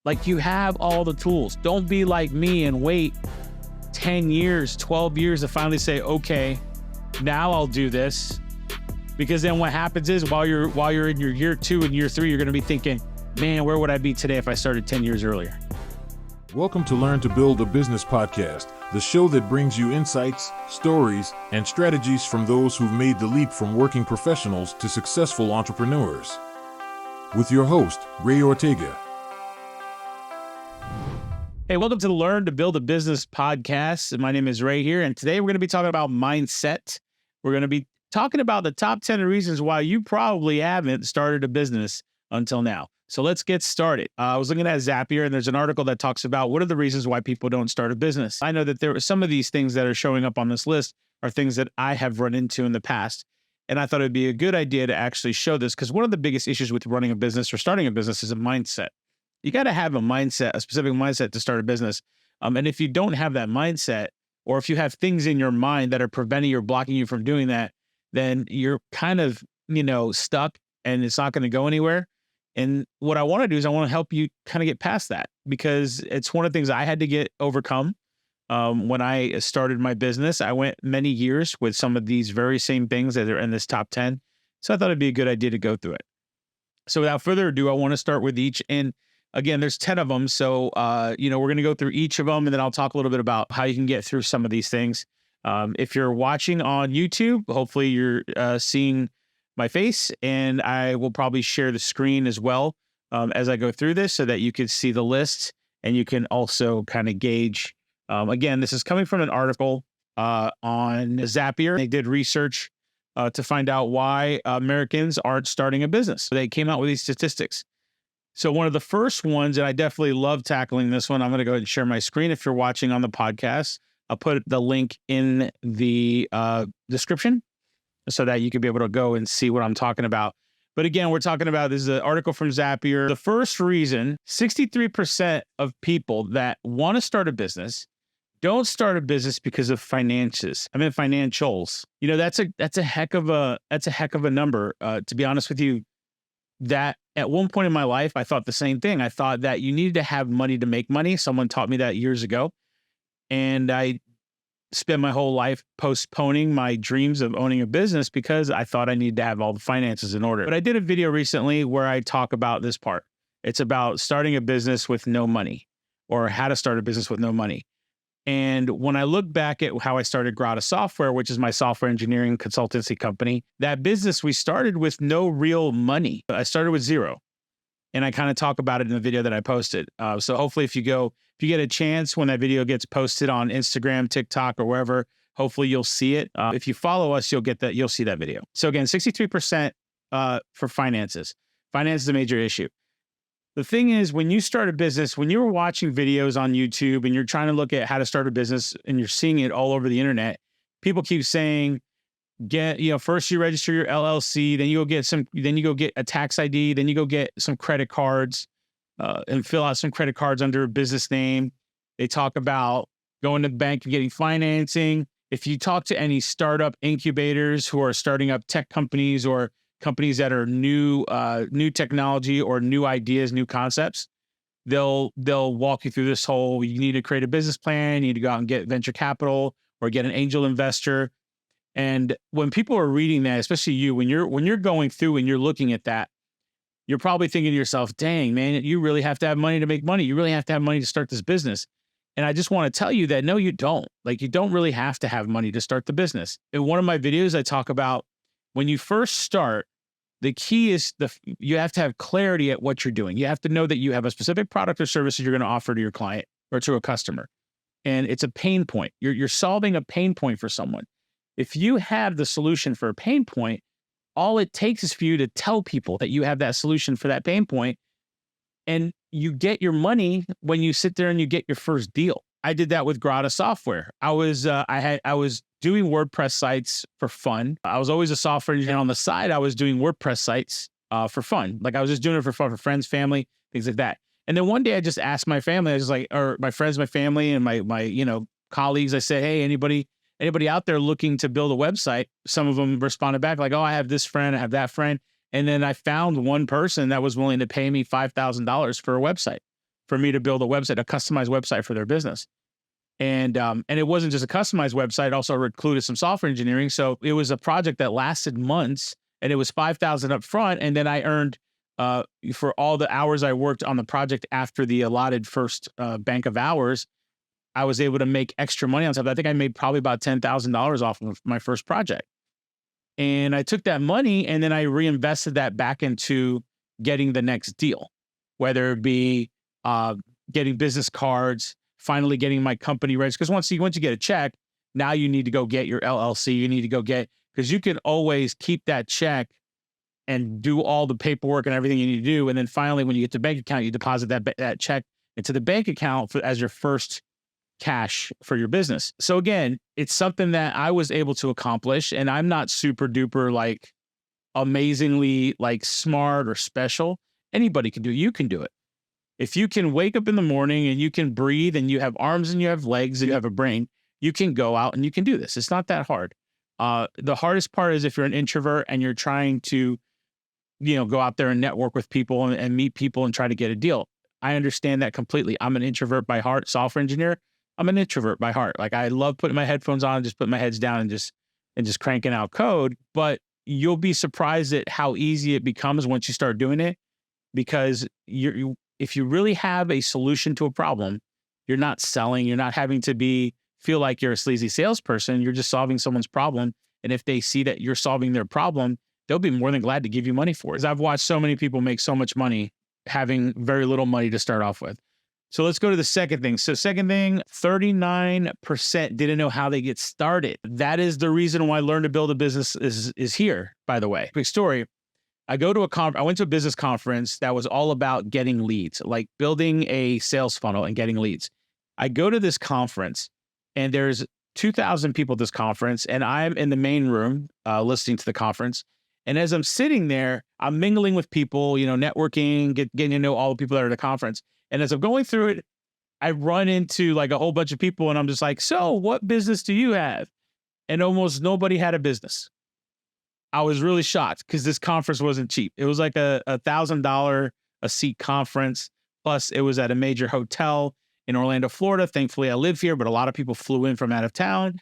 Like, you have all the tools. Don't be like me and wait 10 years, 12 years to finally say, okay, now I'll do this. Because then what happens is while you're in your year 2 and year 3, you're going to be thinking, man, where would I be today if I started 10 years earlier? Welcome to Learn to Build a Business podcast, the show that brings you insights, stories, and strategies from those who've made the leap from working professionals to successful entrepreneurs. With your host, Rey Ortega. Hey, welcome to the Learn to Build a Business podcast. My name is Ray here, and today we're going to be talking about mindset. We're going to be talking about the top 10 reasons why you probably haven't started a business until now. So let's get started. I was looking at Zapier, and there's an article that talks about what are the reasons why people don't start a business. I know that there are some of these things that are showing up on this list are things that I have run into in the past. And I thought it'd be a good idea to actually show this because one of the biggest issues with running a business or starting a business is a mindset. You got to have a mindset, a specific mindset to start a business. And if you don't have that mindset, or if you have things in your mind that are preventing you or blocking you from doing that, then you're kind of, stuck and it's not going to go anywhere. And what I want to do is I want to help you kind of get past that because it's one of the things I had to get overcome. When I started my business, I went many years with some of these very same things that are in this top 10. So I thought it'd be a good idea to go through it. So without further ado, I want to start with each. And again, there's 10 of them. So, we're going to go through each of them and then I'll talk a little bit about how you can get through some of these things. If you're watching on YouTube, hopefully you're seeing my face, and I will probably share the screen as well as I go through this so that you can see the list and you can also kind of gauge. Again, this is coming from an article on Zapier. They did research to find out why Americans aren't starting a business. They came out with these statistics. So one of the first ones, and I definitely love tackling this one, I'm going to go ahead and share my screen. If you're watching on the podcast, I'll put the link in the description so that you can be able to go and see what I'm talking about. But again, we're talking about, this is an article from Zapier. The first reason, 63% of people that want to start a business don't start a business because of finances. I mean, financials. That's a heck of a number. To be honest with you, that at one point in my life, I thought the same thing. I thought that you needed to have money to make money. Someone taught me that years ago. And I spent my whole life postponing my dreams of owning a business because I thought I needed to have all the finances in order. But I did a video recently where I talk about this part. It's about starting a business with no money, or how to start a business with no money. And when I look back at how I started Grata Software, which is my software engineering consultancy company, that business, we started with no real money. I started with zero. And I kind of talk about it in the video that I posted. So hopefully if you get a chance when that video gets posted on Instagram, TikTok, or wherever, hopefully you'll see it. If you follow us, you'll see that video. So again, 63% for finances. Finance is a major issue. The thing is, when you start a business, when you're watching videos on YouTube and you're trying to look at how to start a business and you're seeing it all over the internet, people keep saying, first you register your LLC, then you go get a tax ID, then you go get some credit cards and fill out some credit cards under a business name. They talk about going to the bank and getting financing. If you talk to any startup incubators who are starting up tech companies or companies that are new technology or new ideas, new concepts, they'll walk you through this whole, you need to create a business plan, you need to go out and get venture capital or get an angel investor. And when people are reading that, especially you, when you're going through and you're looking at that, you're probably thinking to yourself, dang, man, you really have to have money to make money. You really have to have money to start this business. And I just want to tell you that, no, you don't. Like, you don't really have to have money to start the business. In one of my videos, I talk about when you first start, the key is you have to have clarity at what you're doing. You have to know that you have a specific product or service that you're going to offer to your client or to a customer. And it's a pain point. You're solving a pain point for someone. If you have the solution for a pain point, all it takes is for you to tell people that you have that solution for that pain point, and you get your money when you sit there and you get your first deal. I did that with Grata Software. I was doing WordPress sites for fun. I was always a software engineer on the side. I was doing WordPress sites for fun. Like, I was just doing it for fun, for friends, family, things like that. And then one day I just asked my family, I was like, or my friends, my family, and my colleagues, I said, hey, anybody out there looking to build a website? Some of them responded back like, oh, I have this friend, I have that friend. And then I found one person that was willing to pay me $5,000 for a website. for me to build a website, a customized website for their business. And it wasn't just a customized website, it also included some software engineering. So it was a project that lasted months, and it was $5,000 up front. And then I earned for all the hours I worked on the project after the allotted first bank of hours, I was able to make extra money on top. I think I made probably about $10,000 off of my first project. And I took that money and then I reinvested that back into getting the next deal, whether it be getting business cards, finally getting my company registered. Because once you get a check, now you need to go get your LLC. You need to go because you can always keep that check and do all the paperwork and everything you need to do. And then finally, when you get to bank account, you deposit that check into the bank account as your first cash for your business. So again, it's something that I was able to accomplish, and I'm not super duper like amazingly like smart or special. Anybody can do it. You can do it. If you can wake up in the morning and you can breathe and you have arms and you have legs and you have a brain, you can go out and you can do this. It's not that hard. The hardest part is if you're an introvert and you're trying to, go out there and network with people and meet people and try to get a deal. I understand that completely. I'm an introvert by heart, software engineer. I'm an introvert by heart. Like I love putting my headphones on and just putting my heads down and just cranking out code. But you'll be surprised at how easy it becomes once you start doing it, because if you really have a solution to a problem, you're not selling, you're not having to feel like you're a sleazy salesperson. You're just solving someone's problem. And if they see that you're solving their problem, they'll be more than glad to give you money for it. 'Cause I've watched so many people make so much money having very little money to start off with. So let's go to the second thing. So second thing, 39% didn't know how they get started. That is the reason why Learn to Build a Business is here, by the way. Quick story. I went to a business conference that was all about getting leads, like building a sales funnel and getting leads. I go to this conference and there's 2,000 people at this conference, and I'm in the main room listening to the conference. And as I'm sitting there, I'm mingling with people, networking, getting to know all the people that are at the conference. And as I'm going through it, I run into like a whole bunch of people and I'm just like, so what business do you have? And almost nobody had a business. I was really shocked because this conference wasn't cheap. It was like a $1,000 a seat conference. Plus it was at a major hotel in Orlando, Florida. Thankfully I live here, but a lot of people flew in from out of town.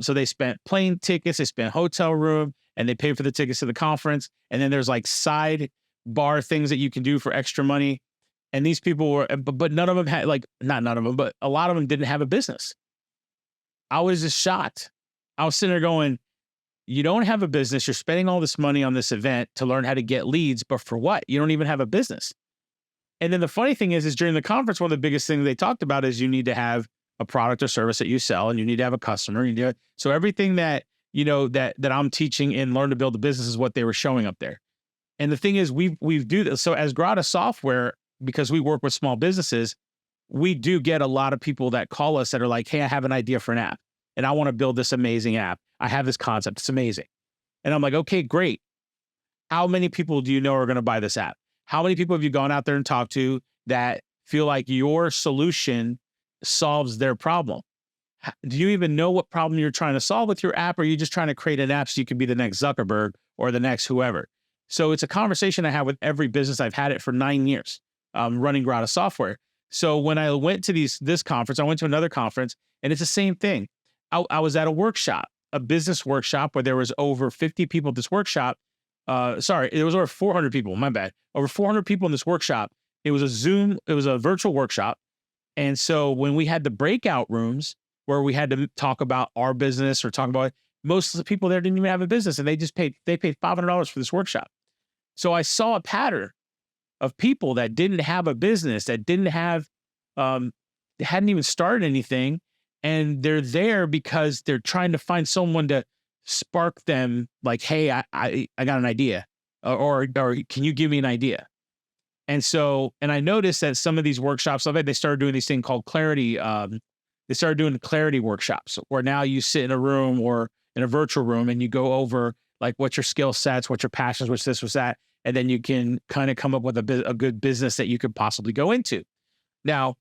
So they spent plane tickets, they spent hotel room, and they paid for the tickets to the conference. And then there's like side bar things that you can do for extra money. And these people were, but none of them had not none of them, but a lot of them didn't have a business. I was just shocked. I was sitting there going, you don't have a business. You're spending all this money on this event to learn how to get leads, but for what? You don't even have a business. And then the funny thing is during the conference, one of the biggest things they talked about is you need to have a product or service that you sell, and you need to have a customer. So everything that, that I'm teaching in Learn to Build a Business is what they were showing up there. And the thing is, we do this. So as Grata Software, because we work with small businesses, we do get a lot of people that call us that are like, hey, I have an idea for an app and I want to build this amazing app. I have this concept. It's amazing. And I'm like, okay, great. How many people do you know are going to buy this app? How many people have you gone out there and talked to that feel like your solution solves their problem? Do you even know what problem you're trying to solve with your app? Or are you just trying to create an app so you can be the next Zuckerberg or the next whoever? So it's a conversation I have with every business. I've had it for 9 years. Running Grata Software. So when I went to this conference, I went to another conference, and it's the same thing. I was at a workshop, a business workshop, where there was over 50 people at this workshop. There was over 400 people. My bad. Over 400 people in this workshop. It was a virtual workshop. And so when we had the breakout rooms where we had to talk about our business or talk about, most of the people there didn't even have a business, and they paid $500 for this workshop. So I saw a pattern of people that didn't have a business, that didn't have, hadn't even started anything. And they're there because they're trying to find someone to spark them like, hey, I got an idea, or can you give me an idea? And I noticed that some of these workshops, they started doing these things called clarity. They started doing clarity workshops where now you sit in a room or in a virtual room and you go over like what's your skill sets, what's your passions, what's this, what's that. And then you can kind of come up with a good business that you could possibly go into. Now,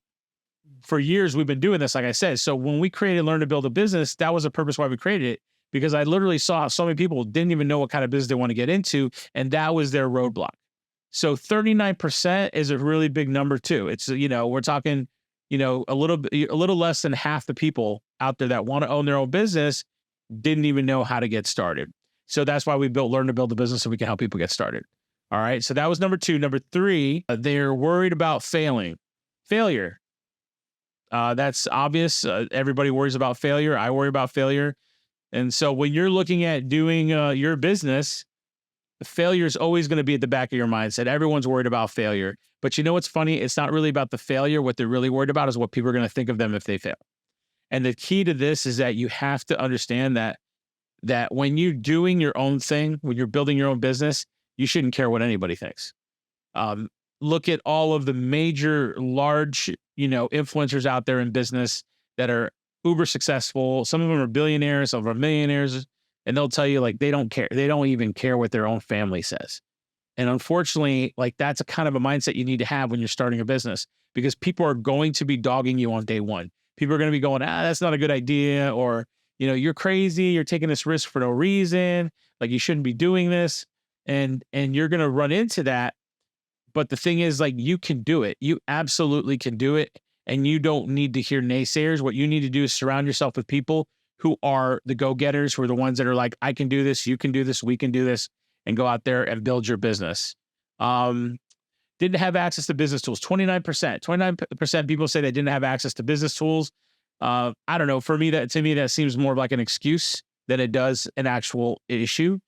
for years, we've been doing this, like I said. So when we created Learn to Build a Business, that was the purpose why we created it, because I literally saw so many people didn't even know what kind of business they want to get into. And that was their roadblock. So 39% is a really big number too. It's, we're talking, a little less than half the people out there that want to own their own business didn't even know how to get started. So that's why we Learn to Build a Business, so we can help people get started. All right. So that was number 2. Number 3, they're worried about failure. That's obvious. Everybody worries about failure. I worry about failure. And so when you're looking at doing your business, failure is always going to be at the back of your mindset. Everyone's worried about failure. But you know what's funny? It's not really about the failure. What they're really worried about is what people are going to think of them if they fail. And the key to this is that you have to understand that when you're doing your own thing, when you're building your own business, you shouldn't care what anybody thinks. Look at all of the major, large, influencers out there in business that are uber successful. Some of them are billionaires, some are millionaires, and they'll tell you like they don't care. They don't even care what their own family says. And unfortunately, like that's a kind of a mindset you need to have when you're starting a business, because people are going to be dogging you on day one. People are going to be going, that's not a good idea, or you're crazy, you're taking this risk for no reason, like you shouldn't be doing this, and you're going to run into that. But the thing is, like, you can do it. You absolutely can do it. And you don't need to hear naysayers. What you need to do is surround yourself with people who are the go-getters, who are the ones that are like, I can do this, you can do this, we can do this, and go out there and build your business. Didn't have access to business tools. 29% people say they didn't have access to business tools. I don't know. To me, that seems more like an excuse than it does an actual issue.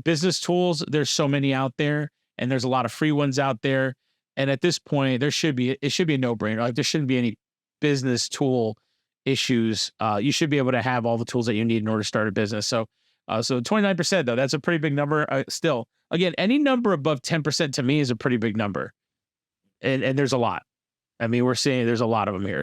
Business tools, there's so many out there, and there's a lot of free ones out there. And at this point, it should be a no-brainer. Like there shouldn't be any business tool issues. You should be able to have all the tools that you need in order to start a business. So 29% though, that's a pretty big number. Still, again, any number above 10% to me is a pretty big number. And there's a lot. I mean, we're seeing there's a lot of them here.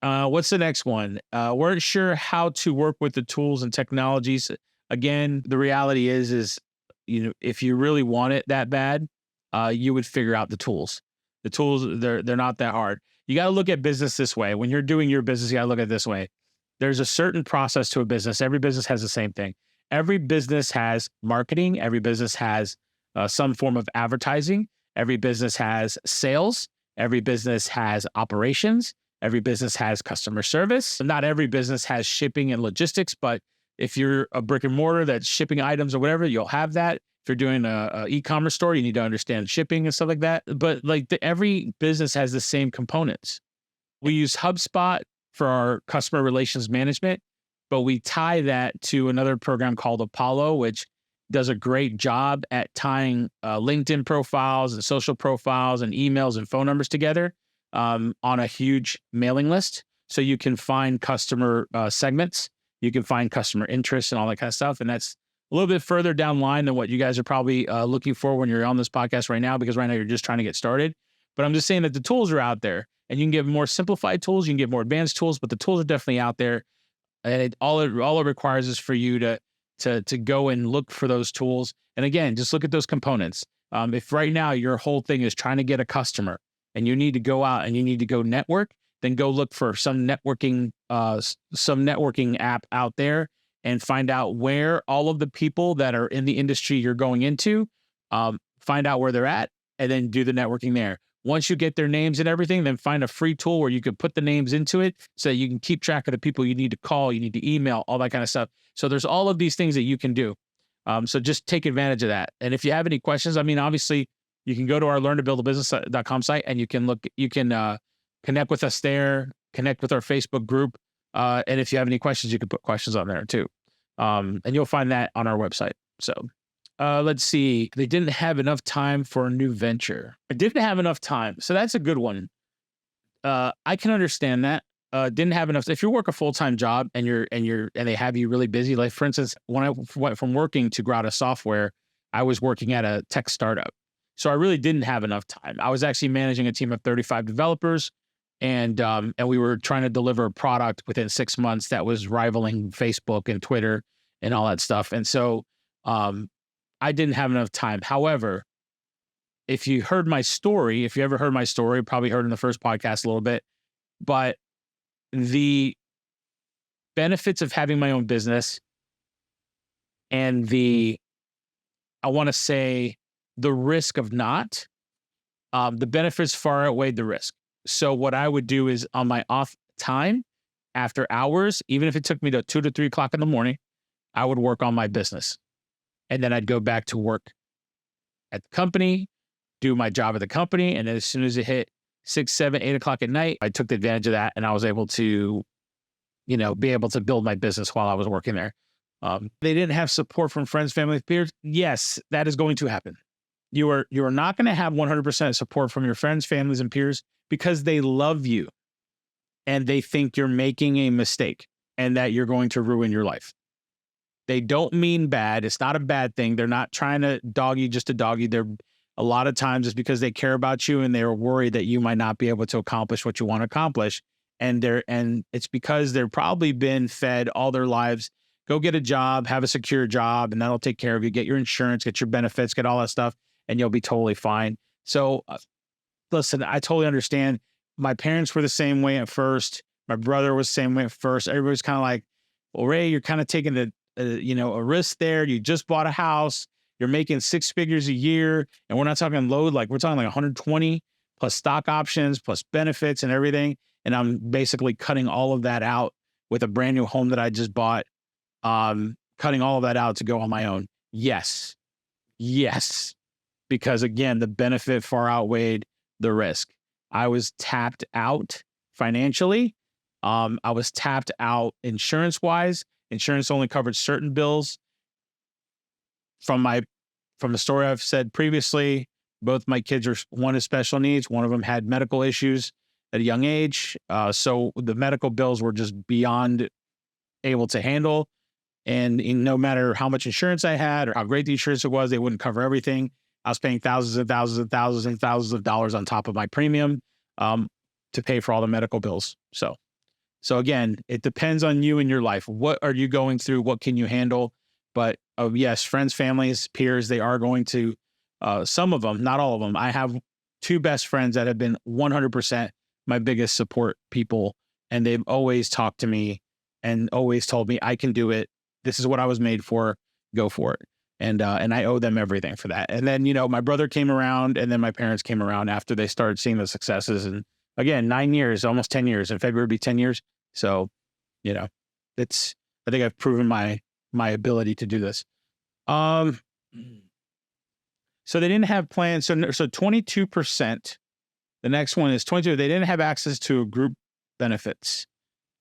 What's the next one? Weren't sure how to work with the tools and technologies. Again, the reality is, if you really want it that bad, you would figure out the tools. The tools, they're not that hard. You got to look at business this way. When you're doing your business, you got to look at it this way. There's a certain process to a business. Every business has the same thing. Every business has marketing. Every business has some form of advertising. Every business has sales. Every business has operations. Every business has customer service. Not every business has shipping and logistics, but if you're a brick and mortar that's shipping items or whatever, you'll have that. If you're doing a e-commerce store, you need to understand shipping and stuff like that. But like every business has the same components. We use HubSpot for our customer relations management, but we tie that to another program called Apollo, which does a great job at tying LinkedIn profiles and social profiles and emails and phone numbers together on a huge mailing list. So you can find customer segments, you can find customer interests and all that kind of stuff. And that's a little bit further down line than what you guys are probably looking for when you're on this podcast right now, because right now you're just trying to get started. But I'm just saying that the tools are out there, and you can get more simplified tools, you can get more advanced tools, but the tools are definitely out there. And all it requires is for you to go and look for those tools. And again, just look at those components. If right now your whole thing is trying to get a customer and you need to go out and you need to go network, then go look for some networking app out there and find out where all of the people that are in the industry you're going into, find out where they're at, and then do the networking there. Once you get their names and everything, then find a free tool where you can put the names into it so that you can keep track of the people you need to call, you need to email, all that kind of stuff. So there's all of these things that you can do. So just take advantage of that. And if you have any questions, I mean, obviously you can go to our learntobuildabusiness.com site and you can connect with us there, connect with our Facebook group. And if you have any questions, you can put questions on there too. And you'll find that on our website. So let's see. They didn't have enough time for a new venture. I didn't have enough time. So that's a good one. I can understand that. Didn't have enough. If you work a full-time job and they have you really busy, like for instance, when I went from working to Grata Software, I was working at a tech startup. So I really didn't have enough time. I was actually managing a team of 35 developers, and we were trying to deliver a product within 6 months that was rivaling Facebook and Twitter and all that stuff. And so I didn't have enough time. However, if you ever heard my story, probably heard in the first podcast a little bit, but the benefits of having my own business and I want to say, the risk of not, the benefits far outweighed the risk. So what I would do is on my off time, after hours, even if it took me to 2 to 3 o'clock in the morning, I would work on my business. And then I'd go back to work at the company, do my job at the company. And then as soon as it hit 6, 7, 8 o'clock at night, I took advantage of that. And I was able to, be able to build my business while I was working there. They didn't have support from friends, family, peers. Yes, that is going to happen. You are not going to have 100% support from your friends, families, and peers because they love you and they think you're making a mistake and that you're going to ruin your life. They don't mean bad. It's not a bad thing. They're not trying to dog you just to dog you. They're a lot of times it's because they care about you and they're worried that you might not be able to accomplish what you want to accomplish. And it's because they're probably been fed all their lives. Go get a job, have a secure job, and that'll take care of you. Get your insurance, get your benefits, get all that stuff, and you'll be totally fine. So listen, I totally understand. My parents were the same way at first. My brother was the same way at first. Everybody's kind of like, well, Ray, you're kind of taking a risk there. You just bought a house. You're making 6 figures a year. And we're not talking load, like we're talking like 120 plus stock options, plus benefits and everything. And I'm basically cutting all of that out with a brand new home that I just bought. Cutting all of that out to go on my own. Yes. Because again, the benefit far outweighed the risk. I was tapped out financially. I was tapped out insurance wise. Insurance only covered certain bills. From the story I've said previously, both my kids one has special needs. One of them had medical issues at a young age. So the medical bills were just beyond able to handle. And no matter how much insurance I had or how great the insurance was, they wouldn't cover everything. I was paying thousands and thousands and thousands and thousands of dollars on top of my premium to pay for all the medical bills. So again, it depends on you and your life. What are you going through? What can you handle? But yes, friends, families, peers, they are going to, some of them, not all of them. I have 2 best friends that have been 100% my biggest support people. And they've always talked to me and always told me, I can do it. This is what I was made for. Go for it. And I owe them everything for that. And then, my brother came around and then my parents came around after they started seeing the successes. And again, 9 years, almost 10 years. In February, it'll be 10 years. So, I think I've proven my ability to do this. So they didn't have plans. So 22%, the next one is 22. They didn't have access to group benefits.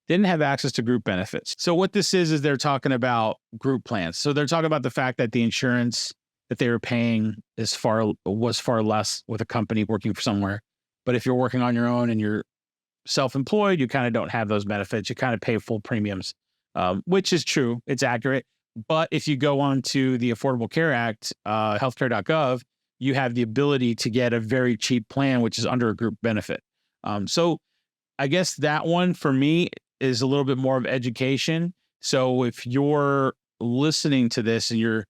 Didn't have access to group benefits. So what this is they're talking about group plans. So they're talking about the fact that the insurance that they were paying was far less with a company working for somewhere. But if you're working on your own and you're self-employed, you kind of don't have those benefits. You kind of pay full premiums, which is true. It's accurate. But if you go on to the Affordable Care Act, healthcare.gov, you have the ability to get a very cheap plan, which is under a group benefit. So I guess that one for me is a little bit more of education. So if you're listening to this and you're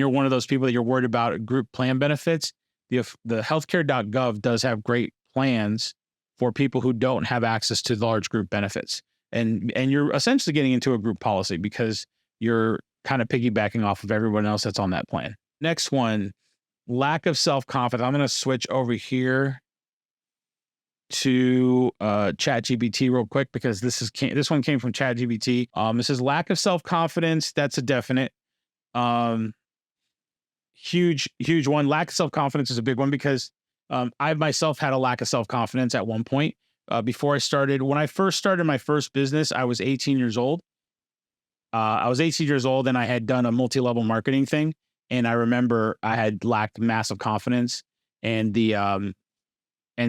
one of those people that you're worried about group plan benefits, the healthcare.gov does have great plans for people who don't have access to large group benefits. And you're essentially getting into a group policy because you're kind of piggybacking off of everyone else that's on that plan. Next one, lack of self-confidence. I'm going to switch over here to ChatGPT real quick because this one came from ChatGPT. It says lack of self-confidence. That's a definite. Huge one. Lack of self-confidence is a big one because I myself had a lack of self-confidence at one point. When I first started my first business, I was 18 years old. And I had done a multi-level marketing thing. And I remember I had lacked massive confidence. And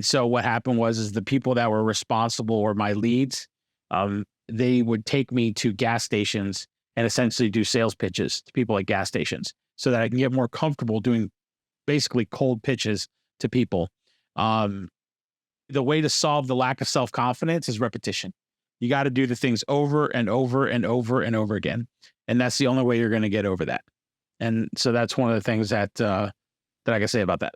so what happened was the people that were responsible or my leads, they would take me to gas stations and essentially do sales pitches to people at gas stations so that I can get more comfortable doing basically cold pitches to people. The way to solve the lack of self-confidence is repetition. You got to do the things over and over and over and over again. And that's the only way you're going to get over that. And so that's one of the things that I can say about that.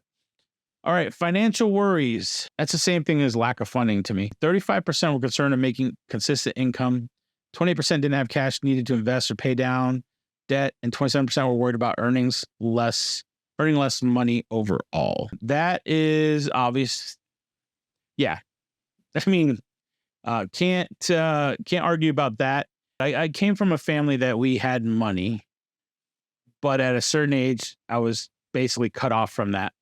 All right. Financial worries. That's the same thing as lack of funding to me. 35% were concerned of making consistent income. 20% didn't have cash needed to invest or pay down debt. And 27% were worried about earning less earning less money overall. That is obvious. Yeah. I mean, can't argue about that. I came from a family that we had money, but at a certain age, I was basically cut off from that.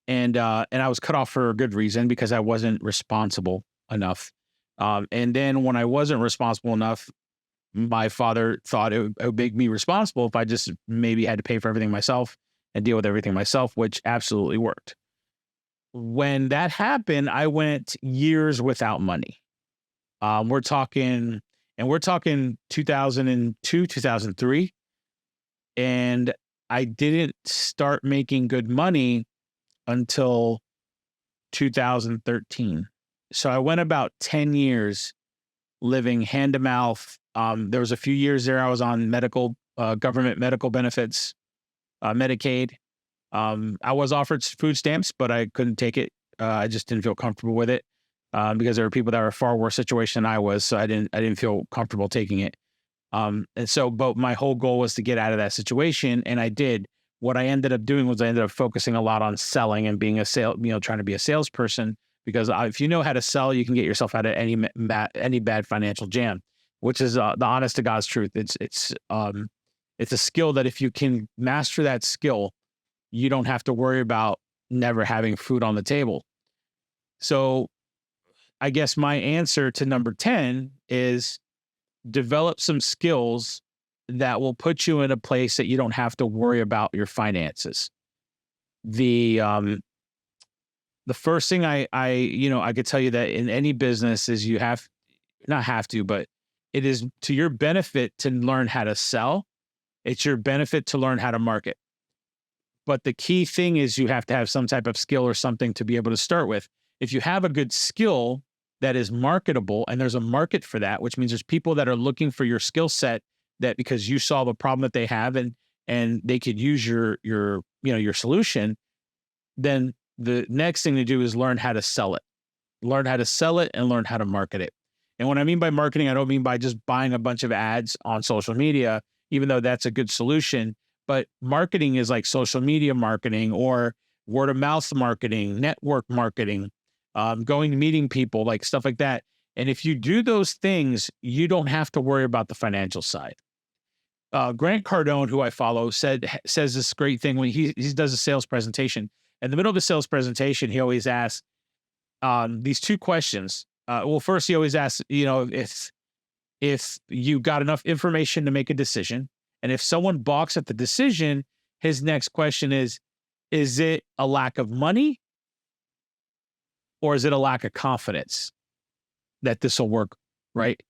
And I was cut off for a good reason because I wasn't responsible enough. And then when I wasn't responsible enough, my father thought it would make me responsible if I just maybe had to pay for everything myself and deal with everything myself, which absolutely worked. When that happened, I went years without money. We're talking 2002, 2003. And I didn't start making good money until 2013. So I went about 10 years living hand to mouth. There was a few years there I was on government medical benefits, Medicaid. I was offered food stamps, but I couldn't take it. I just didn't feel comfortable with it because there were people that were far worse situation than I was. So I didn't feel comfortable taking it. But my whole goal was to get out of that situation, and I did. What I ended up doing was I ended up focusing a lot on selling and being trying to be a salesperson, because if you know how to sell, you can get yourself out of any bad financial jam, which is the honest to God's truth. It's a skill that if you can master that skill, you don't have to worry about never having food on the table. So I guess my answer to number 10 is develop some skills that will put you in a place that you don't have to worry about your finances. The first thing I could tell you that in any business is you but it is to your benefit to learn how to sell. It's your benefit to learn how to market. But the key thing is you have to have some type of skill or something to be able to start with. If you have a good skill that is marketable, and there's a market for that, which means there's people that are looking for your skill set, that because you solve a problem that they have and they could use your solution, then the next thing to do is learn how to sell it. Learn how to sell it and learn how to market it. And what I mean by marketing, I don't mean by just buying a bunch of ads on social media, even though that's a good solution. But marketing is like social media marketing or word of mouth marketing, network marketing, going to meeting people, like stuff like that. And if you do those things, you don't have to worry about the financial side. Grant Cardone, who I follow, says this great thing when he does a sales presentation. In the middle of the sales presentation, he always asks these two questions. First, he always asks, if you got enough information to make a decision, and if someone balks at the decision, his next question is it a lack of money or is it a lack of confidence that this will work, right?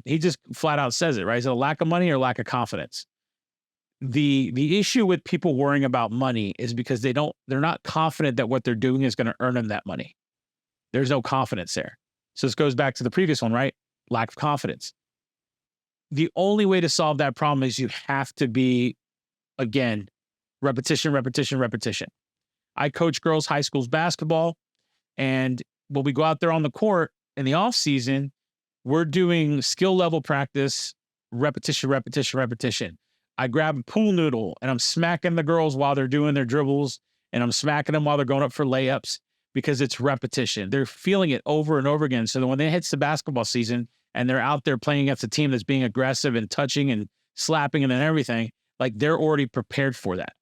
He just flat out says it, right? Is it a lack of money or lack of confidence? The issue with people worrying about money is because they're not confident that what they're doing is going to earn them that money. There's no confidence there. So this goes back to the previous one, right? Lack of confidence. The only way to solve that problem is you have to be, again, repetition, repetition, repetition. I coach girls' high schools basketball, and when we go out there on the court in the off season, we're doing skill level practice, repetition, repetition, repetition. I grab a pool noodle and I'm smacking the girls while they're doing their dribbles, and I'm smacking them while they're going up for layups, because it's repetition. They're feeling it over and over again. So that when they hits the basketball season and they're out there playing against a team that's being aggressive and touching and slapping and everything, like they're already prepared for that.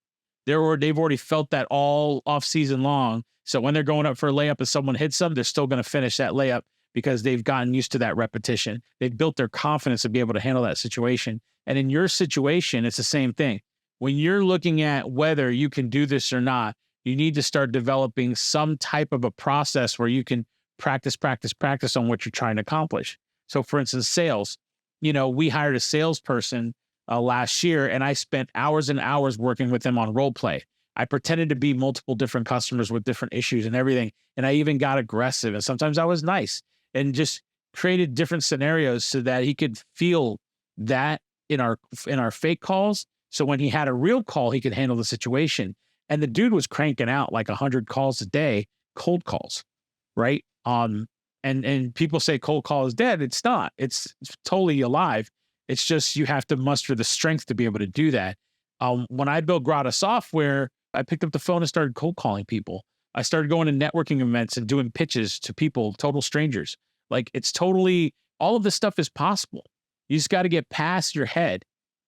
They've already felt that all off season long. So when they're going up for a layup and someone hits them, they're still going to finish that layup because they've gotten used to that repetition. They've built their confidence to be able to handle that situation. And in your situation, it's the same thing. When you're looking at whether you can do this or not, you need to start developing some type of a process where you can practice on what you're trying to accomplish. So for instance, sales, we hired a salesperson last year, and I spent hours and hours working with them on role play. I pretended to be multiple different customers with different issues and everything. And I even got aggressive. And sometimes I was nice and just created different scenarios so that he could feel that in our fake calls. So when he had a real call, he could handle the situation. And the dude was cranking out like 100 calls a day, cold calls, right? And people say cold call is dead. It's not. It's totally alive. It's just you have to muster the strength to be able to do that. When I built Grata software, I picked up the phone and started cold calling people. I started going to networking events and doing pitches to people, total strangers. Like it's totally, all of this stuff is possible. You just got to get past your head,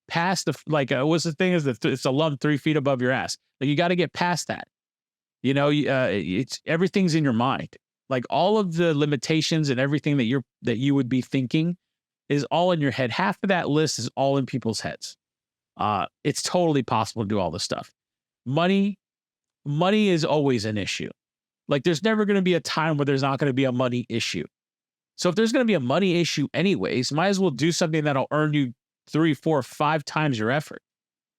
past the, what's the thing is it's a lump 3 feet above your ass. Like you got to get past that. It's everything's in your mind. Like all of the limitations and everything that you would be thinking is all in your head. Half of that list is all in people's heads. It's totally possible to do all this stuff. Money is always an issue. Like there's never going to be a time where there's not going to be a money issue. So if there's going to be a money issue anyways, might as well do something that'll earn you 3, 4, 5 times your effort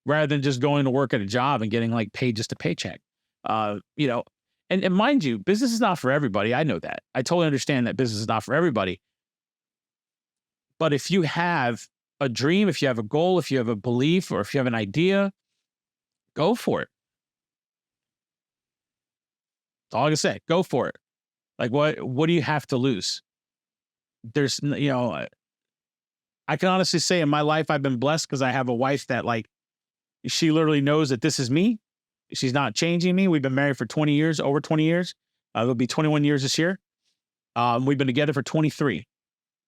rather than just going to work at a job and getting like paid just a paycheck. And mind you, business is not for everybody. I know that. I totally understand that business is not for everybody. But if you have a dream, if you have a goal, if you have a belief, or if you have an idea, go for it. That's all I can say. Go for it. Like what do you have to lose? There's, I can honestly say in my life, I've been blessed because I have a wife that she literally knows that this is me. She's not changing me. We've been married for 20 years, over 20 years. It'll be 21 years this year. We've been together for 23.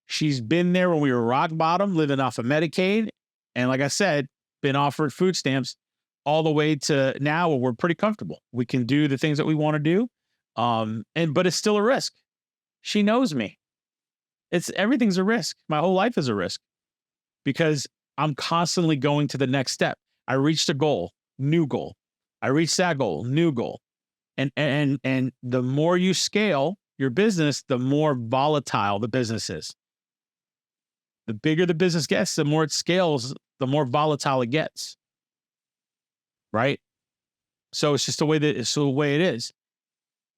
She's been there when we were rock bottom, living off of Medicaid. And like I said, been offered food stamps all the way to now where we're pretty comfortable. We can do the things that we want to do. But it's still a risk. She knows me. Everything's a risk. My whole life is a risk because I'm constantly going to the next step. I reached a goal, new goal. I reached that goal, new goal. And the more you scale your business, the more volatile the business is. The bigger the business gets, the more it scales, the more volatile it gets. Right? So it's just the way it is.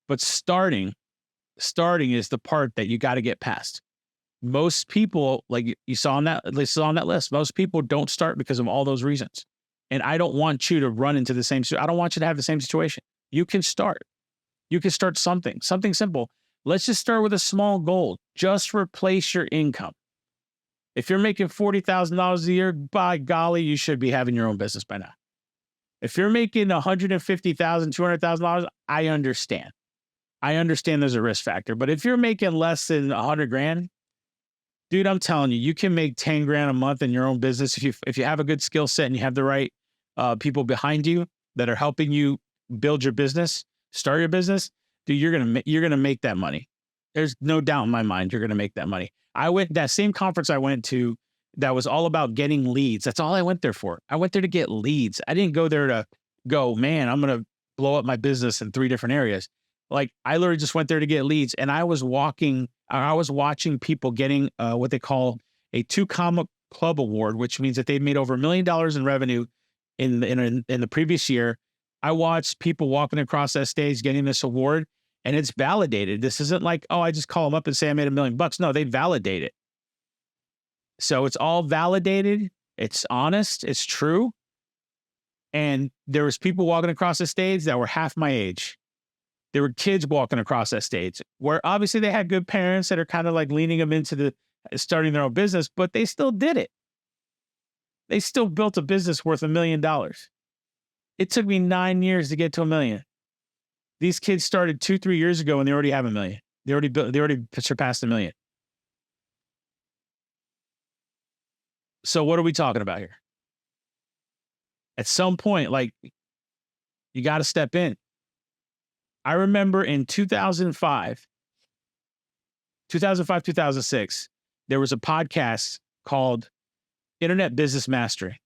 But starting is the part that you got to get past. Most people, like you saw on that list, most people don't start because of all those reasons. And I don't want you to run into the same. I don't want you to have the same situation. You can start. You can start something simple. Let's just start with a small goal. Just replace your income. If you're making $40,000 a year, by golly, you should be having your own business by now. If you're making $150,000, $200,000, I understand. I understand there's a risk factor. But if you're making less than $100,000, dude, I'm telling you, you can make $10,000 a month in your own business if you have a good skill set and you have the right people behind you that are helping you build your business, start your business. Dude, you're gonna make that money. There's no doubt in my mind you're gonna make that money. That same conference I went to that was all about getting leads. That's all I went there for. I went there to get leads. I didn't go there to go, man, I'm gonna blow up my business in 3 different areas. Like I literally just went there to get leads, and I was watching people getting what they call a 2 Comma Club award, which means that they've made over $1 million in revenue in the previous year. I watched people walking across that stage getting this award, and it's validated. This isn't like, oh, I just call them up and say I made $1 million. No, they validate it. So it's all validated. It's honest. It's true. And there was people walking across the stage that were half my age. There were kids walking across that stage where obviously they had good parents that are kind of like leaning them into starting their own business, but they still did it. They still built a business worth $1 million. It took me 9 years to get to $1 million. These kids started 2-3 years ago and they already have $1 million. They already surpassed $1 million. So what are we talking about here? At some point, like, you got to step in. I remember in 2005, 2006, there was a podcast called Internet Business Mastery.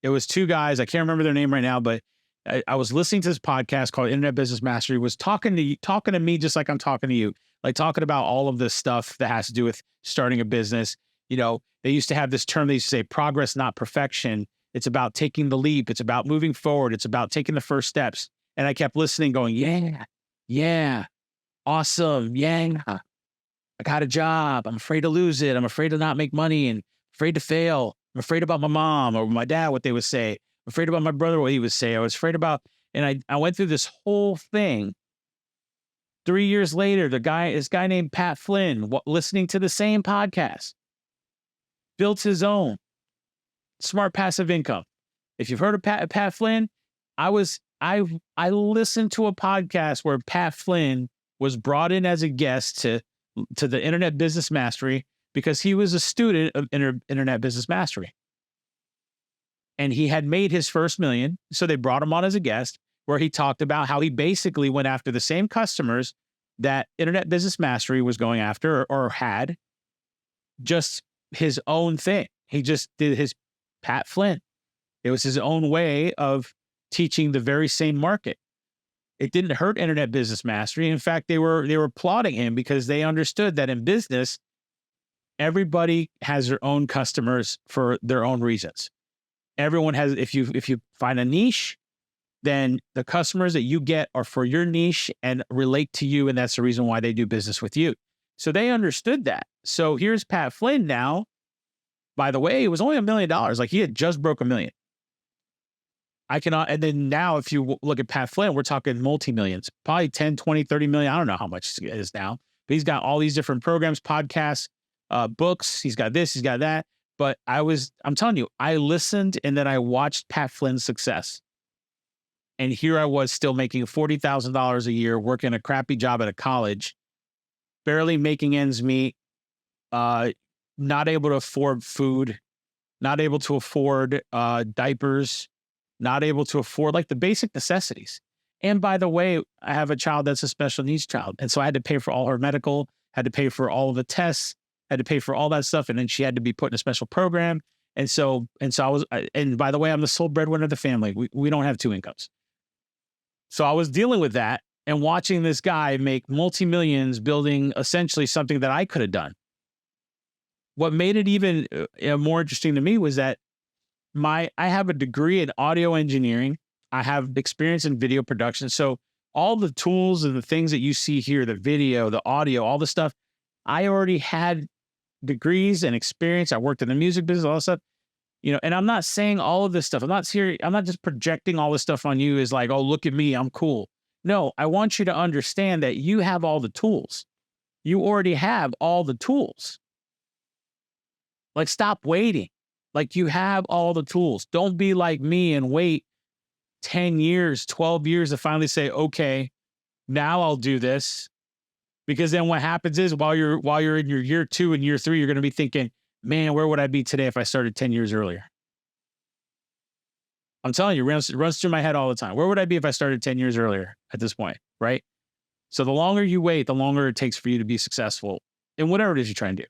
It was 2 guys. I can't remember their name right now, but I was listening to this podcast called Internet Business Mastery. It was talking to me just like I'm talking to you, like talking about all of this stuff that has to do with starting a business. You know, they used to have this term. They used to say progress, not perfection. It's about taking the leap. It's about moving forward. It's about taking the first steps. And I kept listening going, yeah, awesome. Yeah, I got a job. I'm afraid to lose it. I'm afraid to not make money and afraid to fail. I'm afraid about my mom or my dad, what they would say. I'm afraid about my brother, what he would say. I was afraid about, and I went through this whole thing. 3 years later, this guy named Pat Flynn, listening to the same podcast, built his own smart passive income. If you've heard of Pat Flynn, I was I listened to a podcast where Pat Flynn was brought in as a guest to the Internet Business Mastery because he was a student of Internet Business Mastery. And he had made his first million. So they brought him on as a guest where he talked about how he basically went after the same customers that Internet Business Mastery was going after or had, just his own thing. He just did his Pat Flynn. It was his own way of teaching the very same market. It didn't hurt Internet Business Mastery. In fact, they were applauding him because they understood that in business, everybody has their own customers for their own reasons. Everyone has, if you find a niche, then the customers that you get are for your niche and relate to you. And that's the reason why they do business with you. So they understood that. So here's Pat Flynn now. By the way, it was only $1 million. Like he had just broke $1 million. I cannot. And then now, if you look at Pat Flynn, we're talking multi-millions, probably 10, 20, 30 million. I don't know how much it is now, but he's got all these different programs, podcasts, books. He's got this, he's got that. But I'm telling you, I listened and then I watched Pat Flynn's success. And here I was still making $40,000 a year, working a crappy job at a college, barely making ends meet, not able to afford food, not able to afford diapers, not able to afford like the basic necessities. And by the way, I have a child that's a special needs child. And so I had to pay for all her medical, had to pay for all of the tests, had to pay for all that stuff. And then she had to be put in a special program. And so I was, and by the way, I'm the sole breadwinner of the family. We don't have two incomes. So I was dealing with that and watching this guy make multi-millions building essentially something that I could have done. What made it even more interesting to me was that I have a degree in audio engineering. I have experience in video production. So all the tools and the things that you see here, the video, the audio, all the stuff, I already had degrees and experience. I worked in the music business, all that stuff. And I'm not saying all of this stuff. I'm not just projecting all this stuff on you as like, oh, look at me, I'm cool. No, I want you to understand that you have all the tools. You already have all the tools. Like, stop waiting. Like, you have all the tools. Don't be like me and wait 10 years, 12 years to finally say, okay, now I'll do this. Because then what happens is while you're in your year 2 and year 3, you're going to be thinking, man, where would I be today if I started 10 years earlier? I'm telling you, it runs through my head all the time. Where would I be if I started 10 years earlier at this point, right? So the longer you wait, the longer it takes for you to be successful in whatever it is you're trying to do.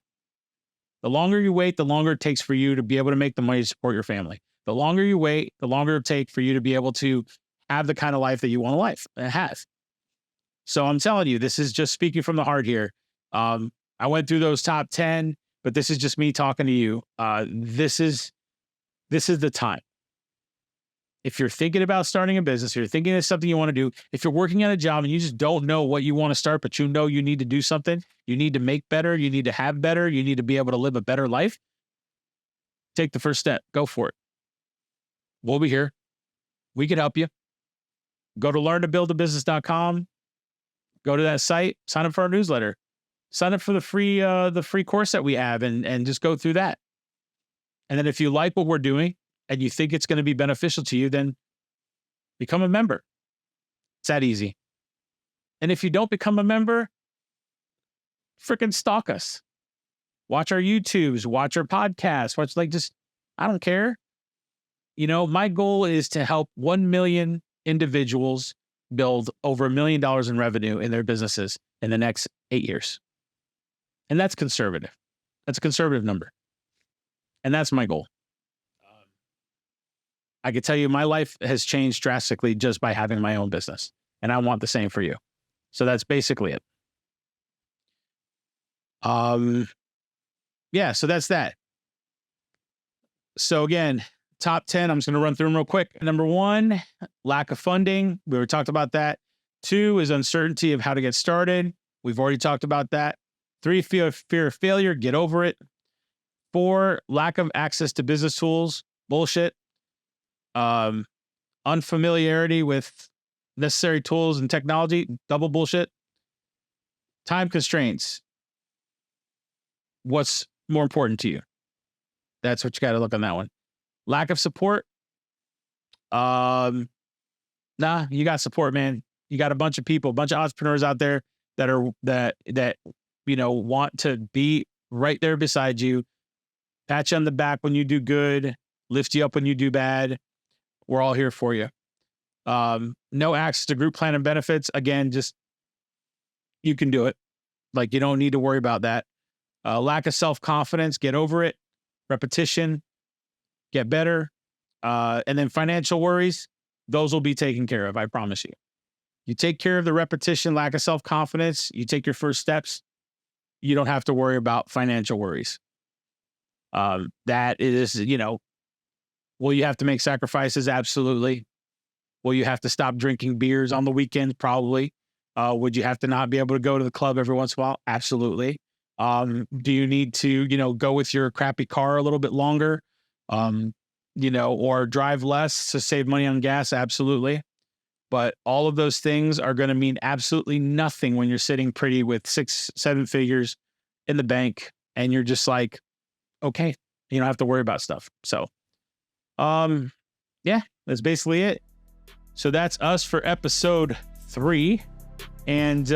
The longer you wait, the longer it takes for you to be able to make the money to support your family. The longer you wait, the longer it takes for you to be able to have the kind of life that you want to have. So I'm telling you, this is just speaking from the heart here. I went through those top 10, but this is just me talking to you. This is the time. If you're thinking about starting a business, if you're thinking of something you want to do, if you're working at a job and you just don't know what you want to start, but you know you need to do something, you need to make better, you need to have better, you need to be able to live a better life, take the first step. Go for it. We'll be here. We can help you. Go to learntobuildabusiness.com. Go to that site, sign up for our newsletter, sign up for the free course that we have and just go through that. And then if you like what we're doing and you think it's going to be beneficial to you, then become a member. It's that easy. And if you don't become a member, freaking stalk us. Watch our YouTubes, watch our podcasts, I don't care. My goal is to help 1 million individuals build over $1 million in revenue in their businesses in the next 8 years. And that's conservative. That's a conservative number. And that's my goal. I can tell you my life has changed drastically just by having my own business. And I want the same for you. So that's basically it. Yeah, so that's that. So again, top 10, I'm just going to run through them real quick. Number 1, lack of funding. We already talked about that. 2 is uncertainty of how to get started. We've already talked about that. 3, fear of failure. Get over it. 4, lack of access to business tools. Bullshit. Unfamiliarity with necessary tools and technology. Double bullshit. Time constraints. What's more important to you? That's what you got to look on that one. Lack of support. Nah, you got support, man. You got a bunch of people, a bunch of entrepreneurs out there that want to be right there beside you, pat you on the back when you do good, lift you up when you do bad. We're all here for you. No access to group plan and benefits. Again, just you can do it. Like, you don't need to worry about that. Lack of self-confidence, get over it. Repetition, get better. And then financial worries, those will be taken care of, I promise you. You take care of the repetition, lack of self-confidence, you take your first steps, you don't have to worry about financial worries. That is, will you have to make sacrifices? Absolutely. Will you have to stop drinking beers on the weekends? Probably. Would you have to not be able to go to the club every once in a while? Absolutely. Do you need to, go with your crappy car a little bit longer? Or drive less to save money on gas? Absolutely. But all of those things are going to mean absolutely nothing when you're sitting pretty with 6-7 figures in the bank and you're just like, okay, you don't have to worry about stuff. So, yeah, that's basically it. So that's us for episode 3. And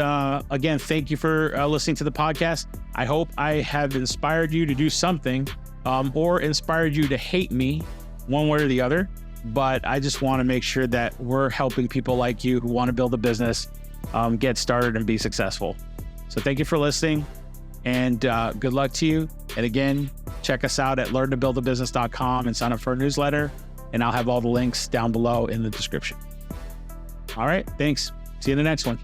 again, thank you for listening to the podcast. I hope I have inspired you to do something or inspired you to hate me one way or the other. But I just want to make sure that we're helping people like you who want to build a business, get started and be successful. So thank you for listening, and good luck to you. And again, check us out at learntobuildabusiness.com and sign up for our newsletter. And I'll have all the links down below in the description. All right. Thanks. See you in the next one.